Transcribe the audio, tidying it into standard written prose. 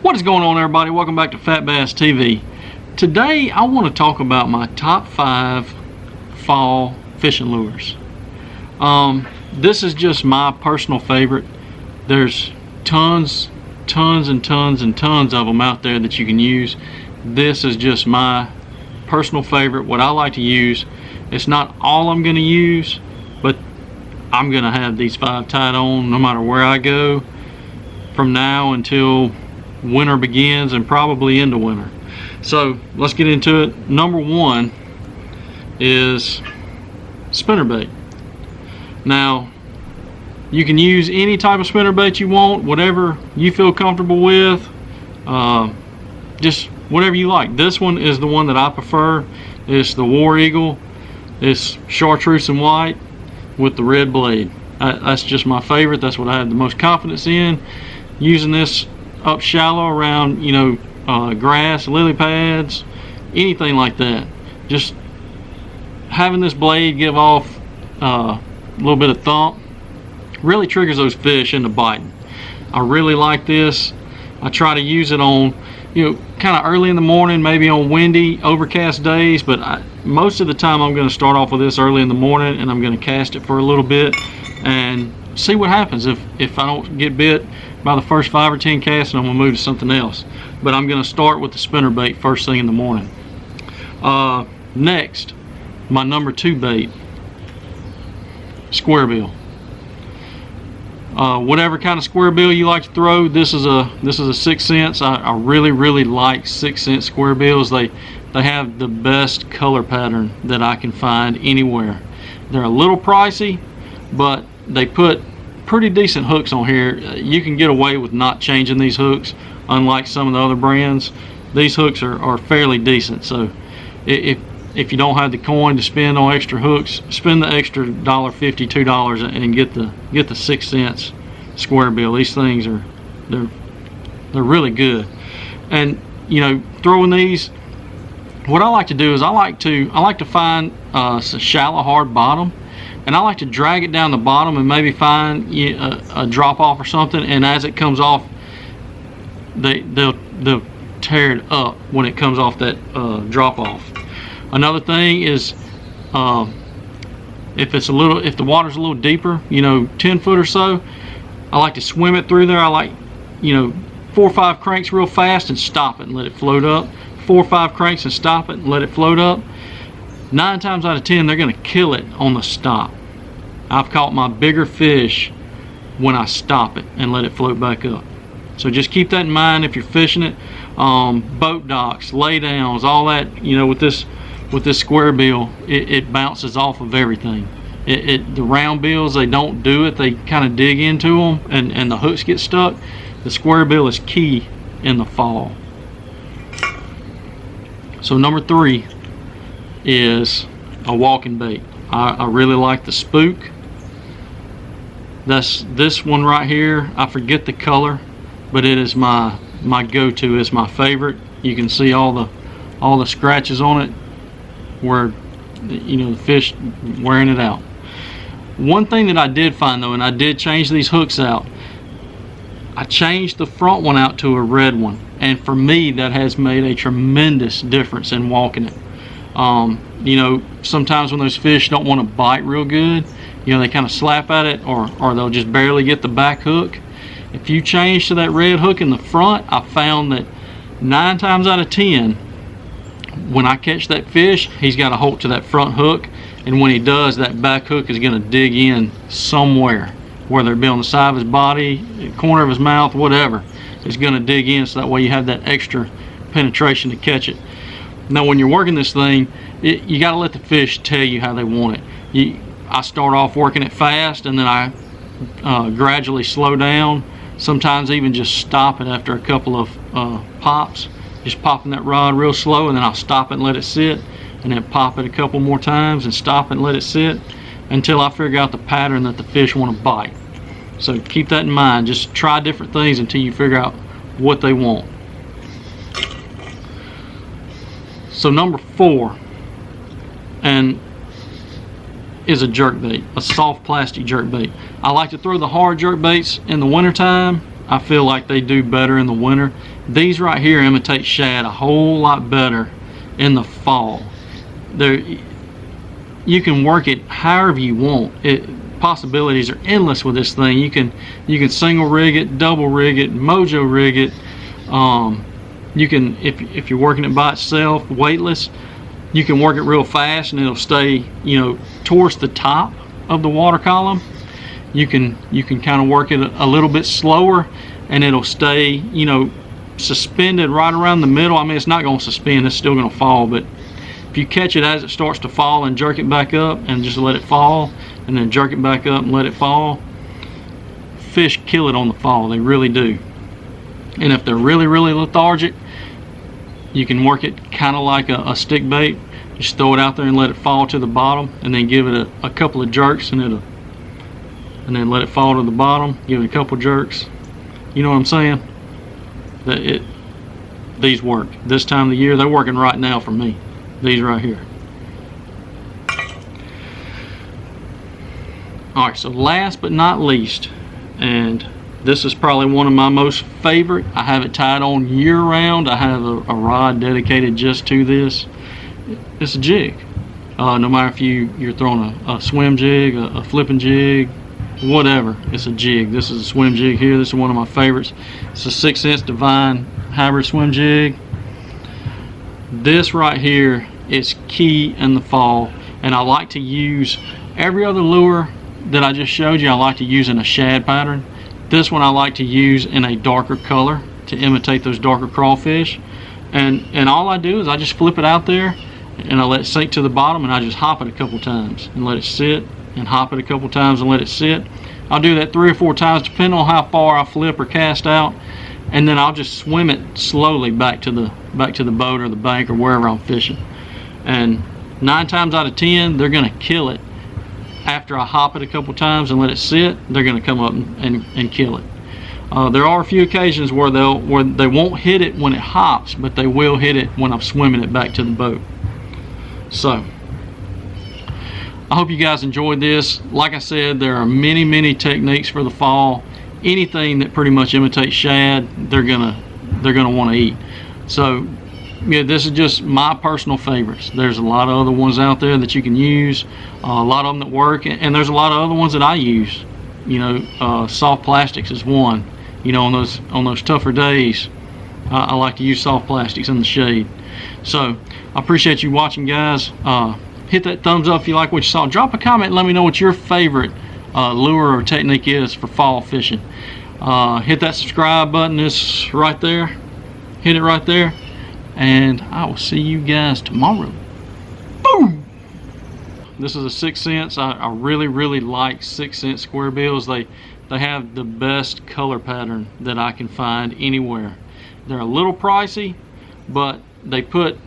What is going on, everybody? Welcome back to Fat Bass TV. Today I want to talk about my top 5 fall fishing lures. This is just my personal favorite. There's tons of them out there that you can use. This is just my personal favorite, what I like to use. It's not all I'm going to use, but I'm going to have these 5 tied on no matter where I go from now until winter begins, and probably into winter. So let's get into it. Number 1 is spinnerbait. Now you can use any type of spinnerbait you want, whatever you feel comfortable with, just whatever you like. This one is the one that I prefer. It's the War Eagle. It's chartreuse and white with the red blade. That's just my favorite. That's what I have the most confidence in. Using this up shallow around, grass, lily pads, anything like that. Just having this blade give off a little bit of thump really triggers those fish into biting. I really like this. I try to use it on, kind of early in the morning, maybe on windy, overcast days, but most of the time I'm going to start off with this early in the morning, and I'm going to cast it for a little bit and see what happens. If I don't get bit by the first 5 or 10 casts, I'm going to move to something else. But I'm going to start with the spinnerbait first thing in the morning. Next, my number 2 bait, square bill. Whatever kind of square bill you like to throw, this is a 6 cents. I really like 6 cent square bills. They have the best color pattern that I can find anywhere. They're a little pricey, but they put pretty decent hooks on here. You can get away with not changing these hooks, unlike some of the other brands. These hooks are fairly decent. So if you don't have the coin to spend on extra hooks, spend the extra $1.50, $2 and get the 6 cents square bill. These things they're really good. And throwing these, what I like to do is I like to find a shallow hard bottom, and I like to drag it down the bottom and maybe find a drop off or something, and as it comes off, they'll tear it up when it comes off that drop off. Another thing is if the water's a little deeper, 10 foot or so, I like to swim it through there. I like 4 or 5 cranks real fast and stop it and let it float up. 4 or 5 cranks and stop it and let it float up. 9 times out of 10 they're going to kill it on the stop. I've caught my bigger fish when I stop it and let it float back up. So just keep that in mind if you're fishing it. Boat docks, laydowns, all that, with this square bill, it bounces off of everything. The round bills, they don't do it. They kind of dig into them and the hooks get stuck. The square bill is key in the fall. So number 3 is a walking bait. I really like the Spook. That's this one right here. I forget the color, but it is my go-to. It's my favorite. You can see all the scratches on it where the fish wearing it out. One thing that I did find though, and I did change these hooks out, I changed the front one out to a red one, and for me that has made a tremendous difference in walking it. Sometimes when those fish don't want to bite real good, they kind of slap at it, or they'll just barely get the back hook. If you change to that red hook in the front, I found that 9 times out of 10, when I catch that fish, he's got to hold to that front hook, and when he does, that back hook is going to dig in somewhere, whether it be on the side of his body, corner of his mouth, whatever. It's going to dig in, so that way you have that extra penetration to catch it. Now when you're working this thing, you got to let the fish tell you how they want it. I start off working it fast, and then I gradually slow down, sometimes even just stop it after a couple of pops, just popping that rod real slow, and then I'll stop it and let it sit, and then pop it a couple more times and stop it and let it sit until I figure out the pattern that the fish want to bite. So keep that in mind. Just try different things until you figure out what they want. So number 4 is a jerk bait, a soft plastic jerk bait. I like to throw the hard jerk baits in the wintertime I feel like they do better in the winter. These right here imitate shad a whole lot better in the fall. You can work it however you want. Possibilities are endless with this thing. You can single rig it, double rig it, mojo rig it. You can, if you're working it by itself, weightless, you can work it real fast and it'll stay, you know, towards the top of the water column. You can kind of work it a little bit slower and it'll stay, you know, suspended right around the middle. I mean, it's not going to suspend, it's still going to fall, but if you catch it as it starts to fall and jerk it back up and just let it fall and then jerk it back up and let it fall, fish kill it on the fall. They really do. And if they're really lethargic, you can work it kind of like a stick bait. Just throw it out there and let it fall to the bottom, and then give it a couple of jerks, and then let it fall to the bottom. Give it a couple jerks. You know what I'm saying? These work this time of the year. They're working right now for me. These right here. All right. So last but not least, and this is probably one of my most favorite. I have it tied on year round. I have a rod dedicated just to this. It's a jig. No matter if you're throwing a swim jig, a flipping jig, whatever, it's a jig. This is a swim jig here. This is one of my favorites. It's a 6-inch Divine hybrid swim jig. This right here is key in the fall, and I like to use every other lure that I just showed you. I like to use in a shad pattern. This one I like to use in a darker color to imitate those darker crawfish, and all I do is I just flip it out there and I let it sink to the bottom, and I just hop it a couple times and let it sit, and hop it a couple times and let it sit. I'll do that 3 or 4 times depending on how far I flip or cast out, and then I'll just swim it slowly back to the boat or the bank or wherever I'm fishing. And 9 times out of 10 they're gonna kill it. After I hop it a couple times and let it sit, they're going to come up and kill it. There are a few occasions where they won't hit it when it hops, but they will hit it when I'm swimming it back to the boat. So I hope you guys enjoyed this. Like I said, there are many techniques for the fall. Anything that pretty much imitates shad, they're gonna want to eat. So yeah, this is just my personal favorites. There's a lot of other ones out there that you can use, a lot of them that work, and there's a lot of other ones that I use. You know, soft plastics is one. You know, on those tougher days, I like to use soft plastics in the shade. So I appreciate you watching, guys. Hit that thumbs up if you like what you saw. Drop a comment and let me know what your favorite lure or technique is for fall fishing. Hit that subscribe button. It's right there. Hit it right there. And I will see you guys tomorrow. Boom! This is a 6 cents. I really like 6 cent square bills. They have the best color pattern that I can find anywhere. They're a little pricey, but they put